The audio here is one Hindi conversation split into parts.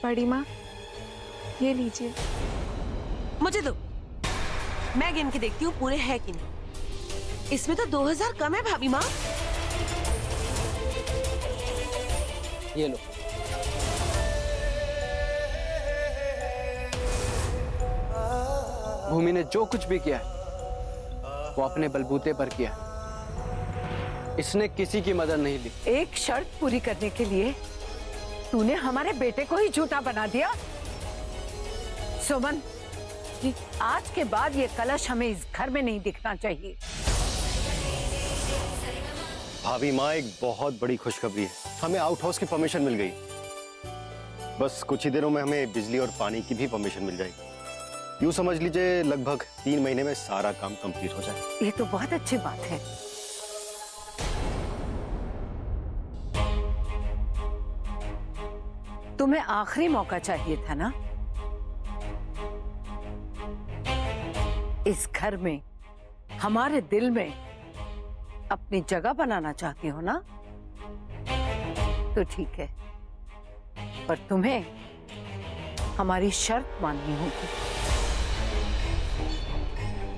बड़ी माँ, ये लीजिए। मुझे दो, मैं गिन के देखती हूँ पूरे है कि नहीं। इसमें तो 2000 कम है भाभी माँ। ये लो। भूमि ने जो कुछ भी किया है वो अपने बलबूते पर किया। इसने किसी की मदद नहीं ली। एक शर्त पूरी करने के लिए तूने हमारे बेटे को ही झूठा बना दिया। सुमन, आज के बाद ये कलश हमें इस घर में नहीं दिखना चाहिए। भाभी माँ, एक बहुत बड़ी खुशखबरी है। हमें आउट हाउस की परमिशन मिल गई। बस कुछ ही दिनों में हमें बिजली और पानी की भी परमिशन मिल जाएगी। यूं समझ लीजिए लगभग 3 महीने में सारा काम कंप्लीट हो जाए। ये तो बहुत अच्छी बात है। तुम्हें आखिरी मौका चाहिए था ना, इस घर में, हमारे दिल में अपनी जगह बनाना चाहती हो ना, तो ठीक है, पर तुम्हें हमारी शर्त माननी होगी।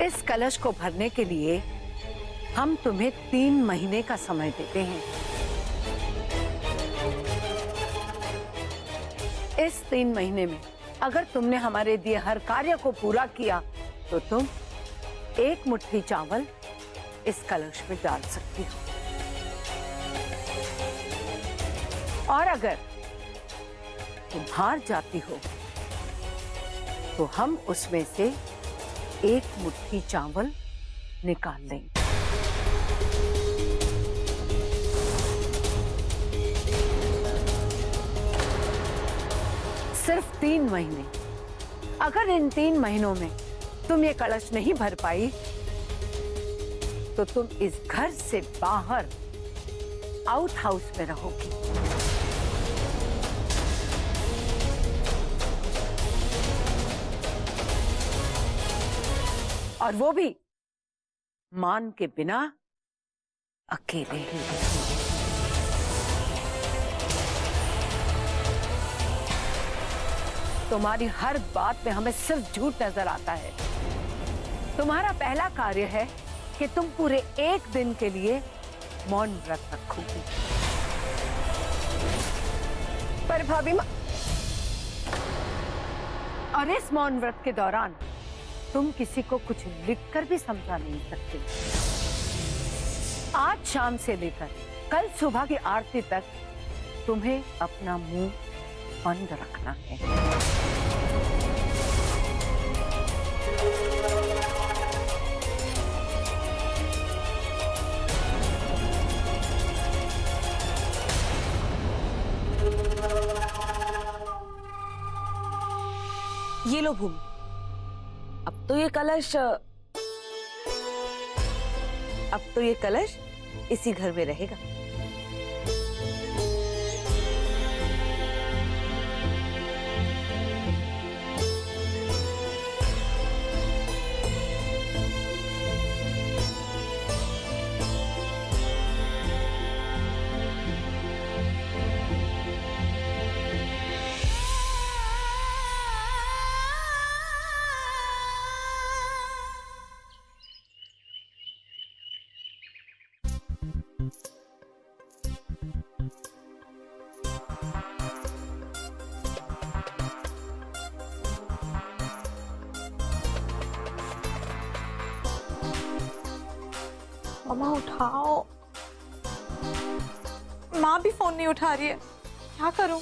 इस कलश को भरने के लिए हम तुम्हें 3 महीने का समय देते हैं। इस 3 महीने में अगर तुमने हमारे दिए हर कार्य को पूरा किया तो तुम 1 मुट्ठी चावल इस कलश में डाल सकती हो, और अगर तुम हार जाती हो तो हम उसमें से 1 मुट्ठी चावल निकाल लेंगे। सिर्फ 3 महीने। अगर इन 3 महीनों में तुम ये कलश नहीं भर पाई तो तुम इस घर से बाहर आउट हाउस में रहोगी। और वो भी मान के बिना, अकेले ही। तुम्हारी हर बात में हमें सिर्फ झूठ नजर आता है। तुम्हारा पहला कार्य है कि तुम पूरे 1 दिन के लिए मौन व्रत रखोगी। पर भाभी माँ, और इस मौन व्रत के दौरान तुम किसी को कुछ लिखकर भी समझा नहीं सकते। आज शाम से लेकर कल सुबह की आरती तक तुम्हें अपना मुंह बंद रखना है। ये लो भूमि, अब तो ये कलश इसी घर में रहेगा। मम्मा उठाओ। माँ भी फोन नहीं उठा रही है, क्या करूं?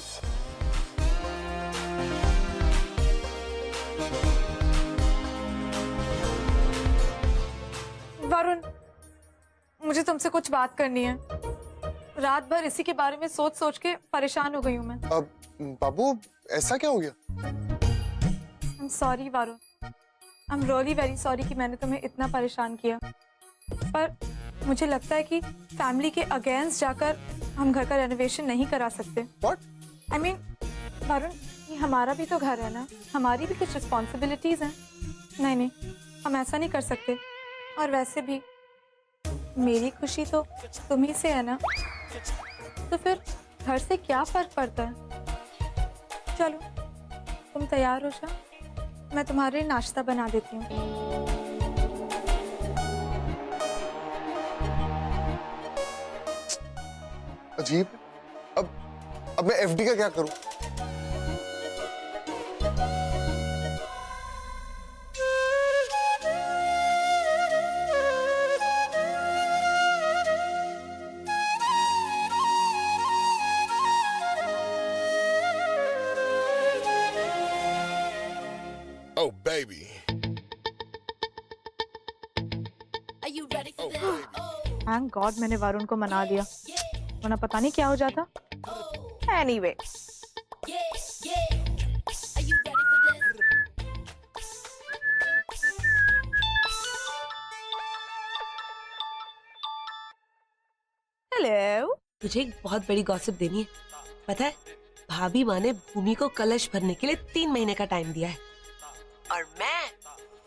वरुण, मुझे तुमसे कुछ बात करनी है। रात भर इसी के बारे में सोच सोच के परेशान हो गई हूँ मैं। अब बाबू, ऐसा क्या हो गया? I'm sorry Varun, I'm really very sorry कि मैंने तुम्हें इतना परेशान किया। पर मुझे लगता है कि फैमिली के अगेंस्ट जाकर हम घर का रेनोवेशन नहीं करा सकते। What? I mean, वरुण, ये हमारा भी तो घर है ना, हमारी भी कुछ रिस्पॉन्सिबिलिटीज हैं। नहीं नहीं, हम ऐसा नहीं कर सकते। और वैसे भी मेरी खुशी तो तुम्ही से है ना, तो फिर घर से क्या फर्क पड़ता है। चलो तुम तैयार हो जा, मैं तुम्हारे लिए नाश्ता बना देती हूँ। अजीब। अब मैं एफडी का क्या करूं? Oh, baby. थैंक गॉड मैंने वरुण को मना दिया, वरना पता नहीं क्या हो जाता। Anyway hello. तुझे एक बहुत बड़ी गॉसिप देनी है। पता है, भाभी माँ ने भूमि को कलश भरने के लिए 3 महीने का टाइम दिया है, और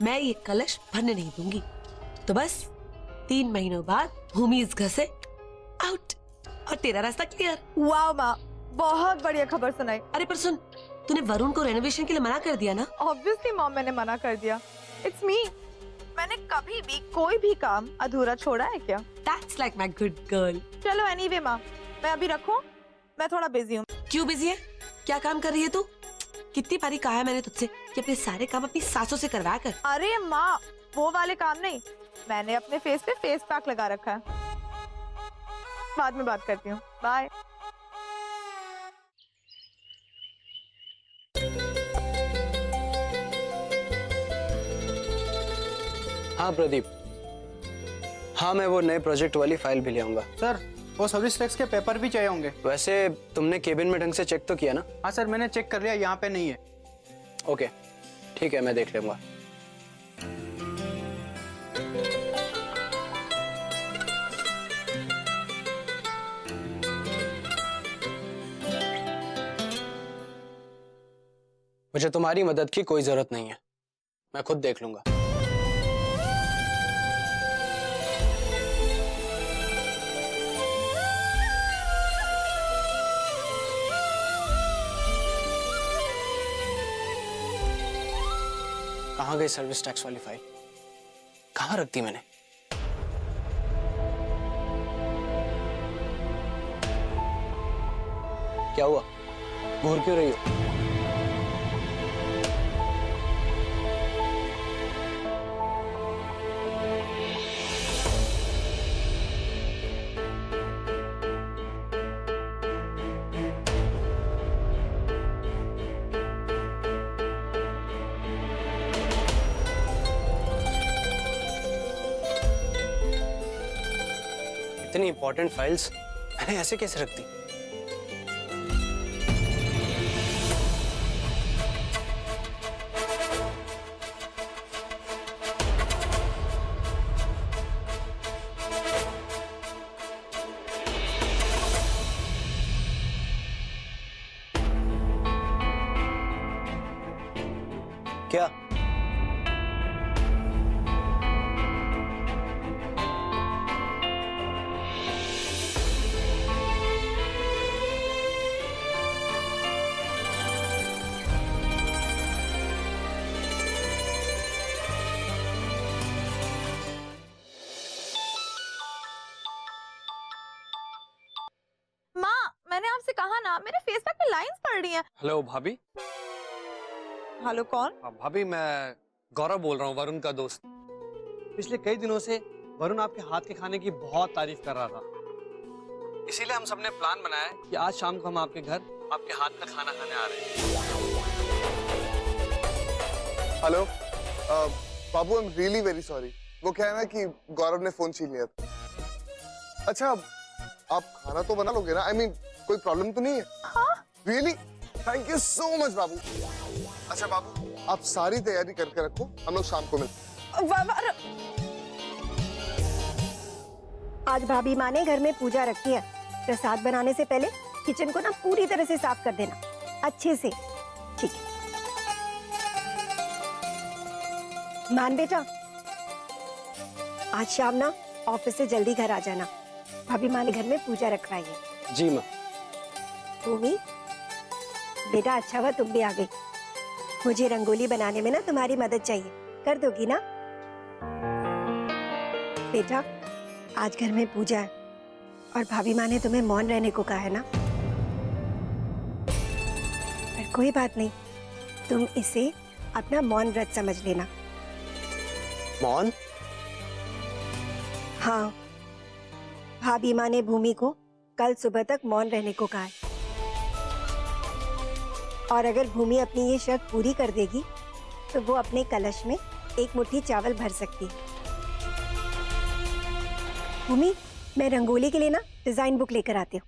मैं ये कलश भरने नहीं दूंगी। तो बस 3 महीनों बाद भूमि इस घर से आउट और तेरा रास्ता क्लियर। वाह माँ, बहुत बढ़िया खबर सुनाई। अरे पर सुन, तूने वरुण को रेनोवेशन के लिए मना कर दिया ना? ऑब्वियसली मॉम, मैंने मना कर दिया। It's me. मैंने कभी भी कोई भी काम अधूरा छोड़ा है क्या? That's like my good girl. चलो एनीवे माँ, मैं अभी रखूं, मैं थोड़ा बिजी हूँ। क्यों बिजी है? क्या काम कर रही है तू? कितनी बारी कहा है मैंने तुझसे कि अपने सारे काम अपनी सासों से करवाया कर। अरे माँ, वो वाले काम नहीं, मैंने अपने फेस पे फेस पैक लगा रखा है। बाद में बात करती हूँ, बाय। हाँ प्रदीप, हाँ मैं वो नए प्रोजेक्ट वाली फाइल भी ले आऊंगा। सर, वो सर्विस टैक्स के पेपर भी चाहिए होंगे। वैसे तुमने केबिन में ढंग से चेक तो किया ना? हाँ सर, मैंने चेक कर लिया, यहाँ पे नहीं है। ओके ठीक है, मैं देख लूंगा। मुझे तुम्हारी मदद की कोई जरूरत नहीं है, मैं खुद देख लूंगा। कहाँ गई सर्विस टैक्स वाली फाइल? कहाँ रख दी मैंने? क्या हुआ, घूर क्यों रही हो? इतनी इंपॉर्टेंट फाइल्स मैंने ऐसे कैसे रख दी? क्या? माँ, मैंने आपसे कहा ना, मेरे फेस पैक पे लाइंस पड़ रही हैं। हेलो भाभी। हेलो, कौन? भाभी मैं गौरव बोल रहा हूँ, वरुण का दोस्त। पिछले कई दिनों से वरुण आपके हाथ के खाने की बहुत तारीफ कर रहा था, इसीलिए हम सबने प्लान बनाया है कि आज शाम को हम आपके घर आपके हाथ का खाना खाने आ रहे हैं। Hello Babu, I am really very sorry. वो क्या है ना कि गौरव ने फोन छीन लिया था। अच्छा, आप खाना तो बना लोगे ना? आई मीन कोई प्रॉब्लम तो नहीं है? हाँ? Really? Thank you so much बाबू। अच्छा बाबू, आप सारी तैयारी करके रखो, हम लोग शाम को मिलते हैं। आज भाभी माँ ने घर में पूजा रखी है। प्रसाद बनाने से पहले किचन को ना पूरी तरह से साफ कर देना, अच्छे से। ठीक है मान बेटा, आज शाम ना ऑफिस से जल्दी घर आ जाना। भाभी माँ ने घर में पूजा रखवाई है। जी माँ। भूमि बेटा, अच्छा हुआ तुम भी आ गई। मुझे रंगोली बनाने में ना तुम्हारी मदद चाहिए, कर दोगी ना? बेटा, आज घर में पूजा है और भाभी माँ ने तुम्हें मौन रहने को कहा है ना। पर कोई बात नहीं, तुम इसे अपना मौन व्रत समझ लेना। मौन? हाँ, भाभी माँ ने भूमि को कल सुबह तक मौन रहने को कहा है। और अगर भूमि अपनी ये शर्त पूरी कर देगी तो वो अपने कलश में एक मुट्ठी चावल भर सकती है। भूमि, मैं रंगोली के लिए ना डिजाइन बुक लेकर आती हूँ।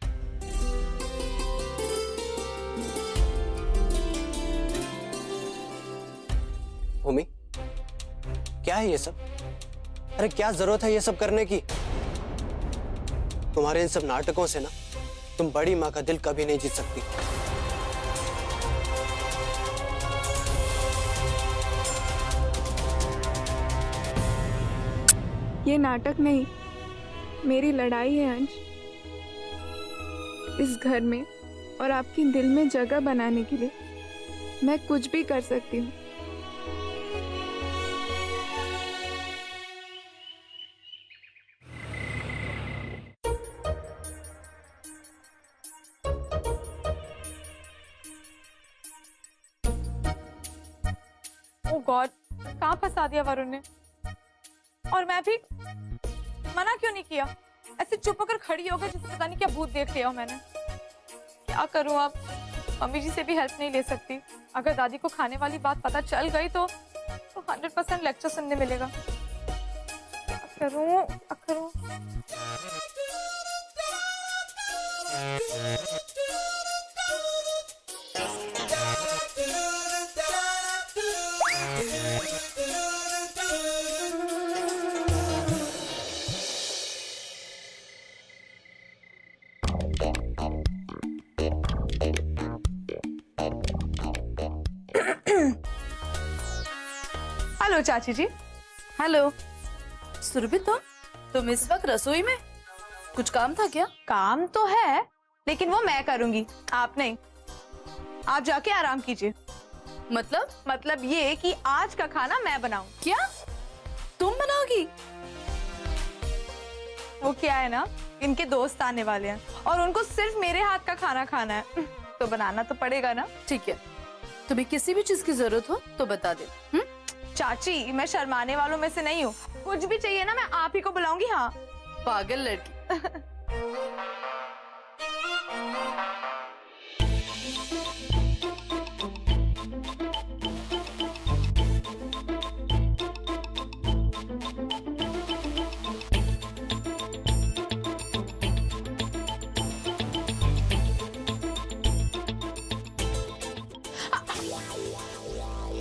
भूमि, क्या है ये सब? अरे क्या जरूरत है ये सब करने की? तुम्हारे इन सब नाटकों से ना तुम बड़ी माँ का दिल कभी नहीं जीत सकती। ये नाटक नहीं, मेरी लड़ाई है अंश। इस घर में और आपकी दिल में जगह बनाने के लिए मैं कुछ भी कर सकती हूँ। ओह गॉड, कहाँ फंसा दिया वरुण ने। और मैं भी मना क्यों नहीं किया? ऐसे चुप होकर खड़ी हो गई जैसे पता नहीं क्या भूत देख लिया हो मैंने। क्या करूं अब? मम्मी जी से भी हेल्प नहीं ले सकती। अगर दादी को खाने वाली बात पता चल गई तो 100% लेक्चर सुनने मिलेगा। क्या करूं? क्या करूं? हेलो चाची जी। हेलो सुरभि, तुम इस वक्त रसोई में? कुछ काम था क्या? काम तो है लेकिन वो मैं करूंगी, आप नहीं। आप जाके आराम कीजिए। मतलब ये कि आज का खाना मैं बनाऊं। क्या तुम बनाओगी? वो क्या है ना, इनके दोस्त आने वाले हैं और उनको सिर्फ मेरे हाथ का खाना खाना है तो बनाना तो पड़ेगा ना। ठीक है, तुम्हें किसी भी चीज की जरूरत हो तो बता दे। चाची, मैं शर्माने वालों में से नहीं हूँ। कुछ भी चाहिए ना मैं आप ही को बुलाऊंगी। हाँ, पागल लड़की।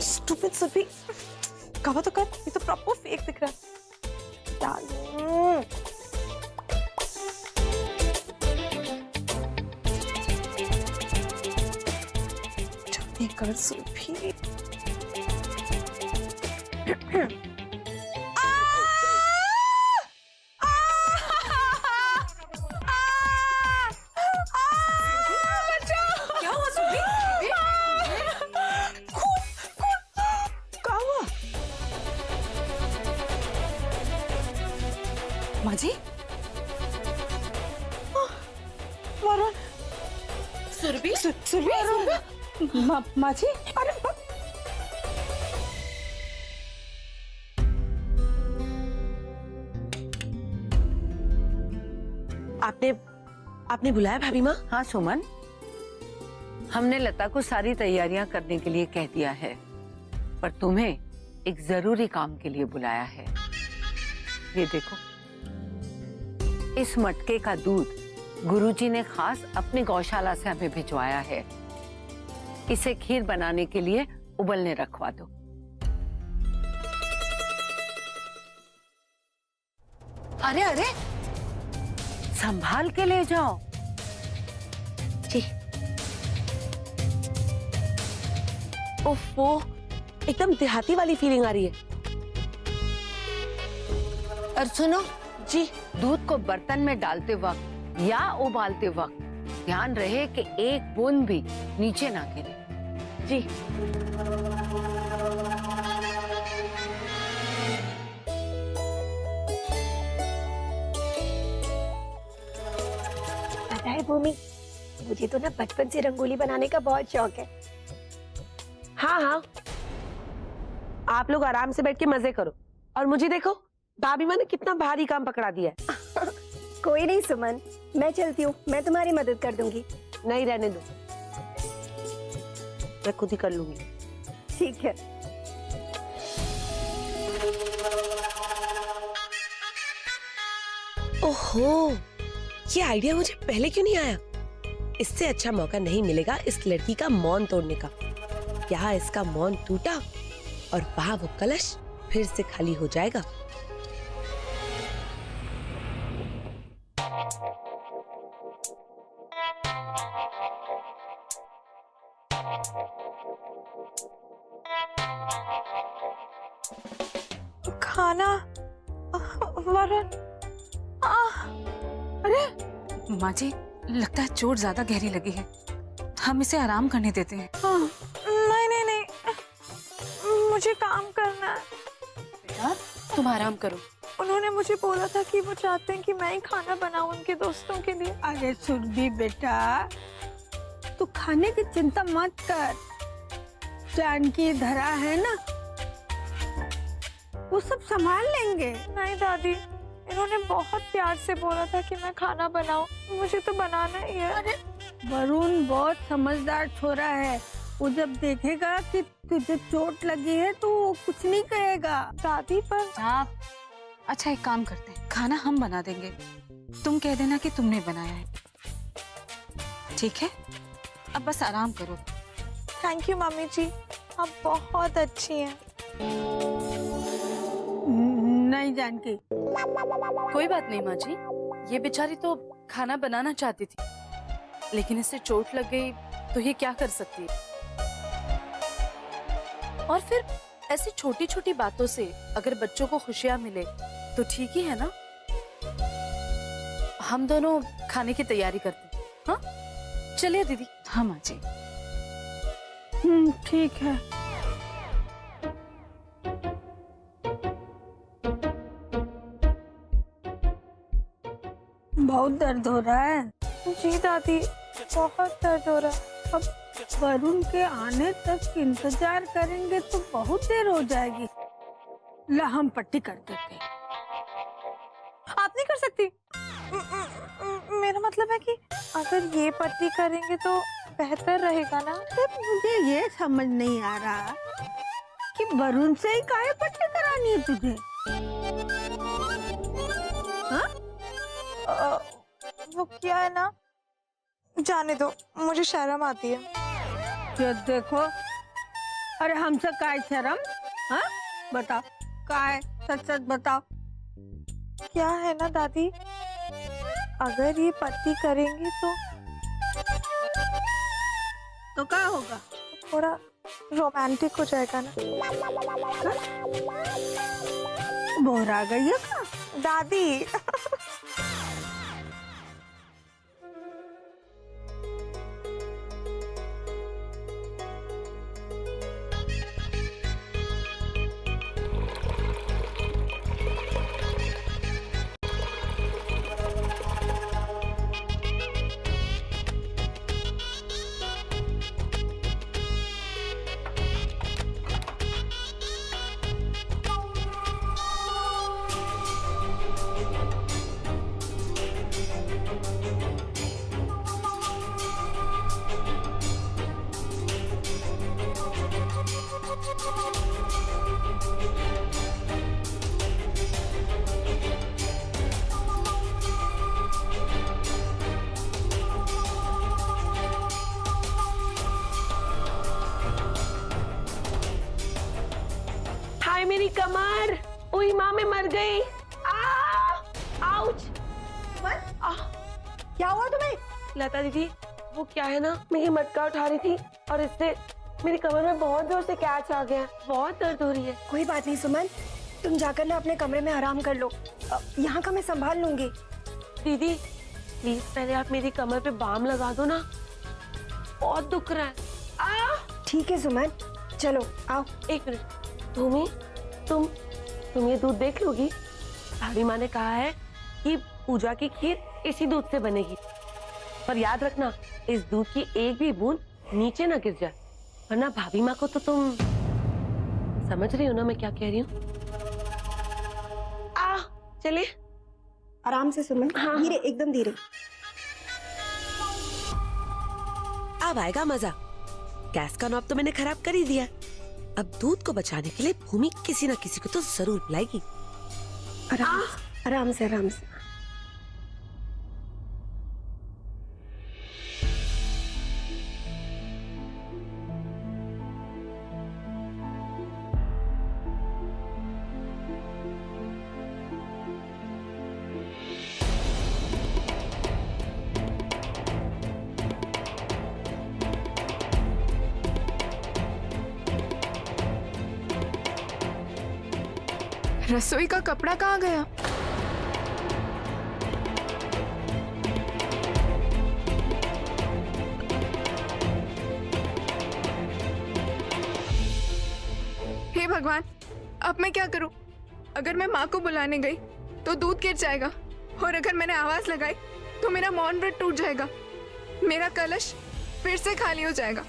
स्टूपिड सुरभि, कवर तो कर, ये तो प्रॉपर फेक दिख रहा है। डालूं। जल्दी कर सुरभि। क्या हुआ सुरभि? माँ जी? वरुण, सुरभि? सुरभि, माँ जी, अरे आपने बुलाया भाभी माँ? हाँ सुमन, हमने लता को सारी तैयारियां करने के लिए कह दिया है, पर तुम्हें एक जरूरी काम के लिए बुलाया है। ये देखो, इस मटके का दूध गुरुजी ने खास अपनी गौशाला से हमें भिजवाया है। इसे खीर बनाने के लिए उबलने रखवा दो। अरे अरे, संभाल के ले जाओ। जी। ओफो, एकदम देहाती वाली फीलिंग आ रही है। और सुनो जी। दूध को बर्तन में डालते वक्त या उबालते वक्त ध्यान रहे कि एक बूंद भी नीचे ना गिरे। जी। पता है भूमि, मुझे तो ना बचपन से रंगोली बनाने का बहुत शौक है। हाँ हाँ, आप लोग आराम से बैठ के मजे करो और मुझे देखो, भाभी माँ ने कितना भारी काम पकड़ा दिया है। कोई नहीं सुमन, मैं चलती हूँ, मैं तुम्हारी मदद कर दूंगी। नहीं, रहने दो, मैं खुद ही कर लूंगी। ठीक है। ओहो, ये आइडिया मुझे पहले क्यों नहीं आया? इससे अच्छा मौका नहीं मिलेगा इस लड़की का मौन तोड़ने का। यहाँ इसका मौन टूटा और वहां वो कलश फिर से खाली हो जाएगा। खाना वरुण। अरे माँ जी, लगता है चोट ज्यादा गहरी लगी है, हम इसे आराम करने देते हैं। नहीं नहीं नहीं, मुझे काम करना है। बेटा तुम आराम करो। उन्होंने मुझे बोला था कि वो चाहते हैं कि मैं ही खाना बनाऊं उनके दोस्तों के लिए। अरे सुरभि बेटा, तू खाने की चिंता मत कर, जानकी धरा है ना, वो सब संभाल लेंगे। नहीं दादी, इन्होंने बहुत प्यार से बोला था कि मैं खाना बनाऊं, मुझे तो बनाना ही है। अरे वरुण बहुत समझदार छोरा है, वो जब देखेगा कि तुझे चोट लगी है तो वो कुछ नहीं कहेगा। दादी पर आप अच्छा एक काम करते हैं, खाना हम बना देंगे, तुम कह देना कि तुमने बनाया है, ठीक है? अब बस आराम करो। थैंक यू मम्मी जी, आप बहुत अच्छी हैं। नहीं जानकी। कोई बात नहीं माँ जी, ये बेचारी तो खाना बनाना चाहती थी, लेकिन इससे चोट लग गई तो ये क्या कर सकती है। और फिर ऐसी छोटी छोटी बातों से अगर बच्चों को खुशियां मिले तो ठीक ही है ना। हम दोनों खाने की तैयारी करते हैं। हाँ चलिए दीदी। हाँ माँ जी। ठीक है। बहुत दर्द हो रहा है। जी दादी, बहुत दर्द हो रहा है। अब वरुण के आने तक इंतजार करेंगे तो बहुत देर हो जाएगी। ला हम पट्टी कर देते। आप नहीं कर सकती? मेरा मतलब है कि अगर ये पट्टी करेंगे तो बेहतर रहेगा ना। मुझे ये समझ नहीं आ रहा कि वरुण से ही काहे पट्टी करानी है तुझे? हाँ? वो क्या है ना, जाने दो, मुझे शर्म आती है। ये देखो, अरे हमसे काय शर्म? हाँ बताओ, काय सच सच बताओ। क्या है ना दादी, अगर ये पट्टी करेंगे तो क्या होगा? थोड़ा रोमांटिक हो जाएगा ना। बोर आ गई है क्या दादी? हाय मेरी कमर, ओई माँ मैं मर गई। आउच। क्या हुआ तुम्हें? लता दीदी, वो क्या है ना, मैं ये मटका उठा रही थी और इससे मेरी कमर में बहुत जोर से कैच आ गया, बहुत दर्द हो रही है। कोई बात नहीं सुमन, तुम जाकर ना अपने कमरे में आराम कर लो, यहाँ का मैं संभाल लूंगी। दीदी प्लीज पहले आप मेरी कमर पे बाम लगा दो ना, बहुत दुख रहा है। ठीक है सुमन, चलो आओ। एक मिनट भूमि, तुम ये दूध देख लोगी? भाभी माँ ने कहा है कि पूजा की खीर इसी दूध से बनेगी, पर याद रखना इस दूध की एक भी बूंद नीचे ना गिर जाए, वरना भाभी माँ को तो तुम समझ रही हो ना मैं क्या कह रही हूँ। चलिए आराम से सुमन, धीरे, एकदम धीरे। अब आएगा मजा। गैस का नॉब तो मैंने खराब कर ही दिया, अब दूध को बचाने के लिए भूमि किसी ना किसी को तो जरूर बुलाएगी। आराम से आराम से। रसोई का कपड़ा कहाँ गया? हे भगवान, अब मैं क्या करूं? अगर मैं माँ को बुलाने गई तो दूध गिर जाएगा, और अगर मैंने आवाज लगाई तो मेरा मौन व्रत टूट जाएगा, मेरा कलश फिर से खाली हो जाएगा।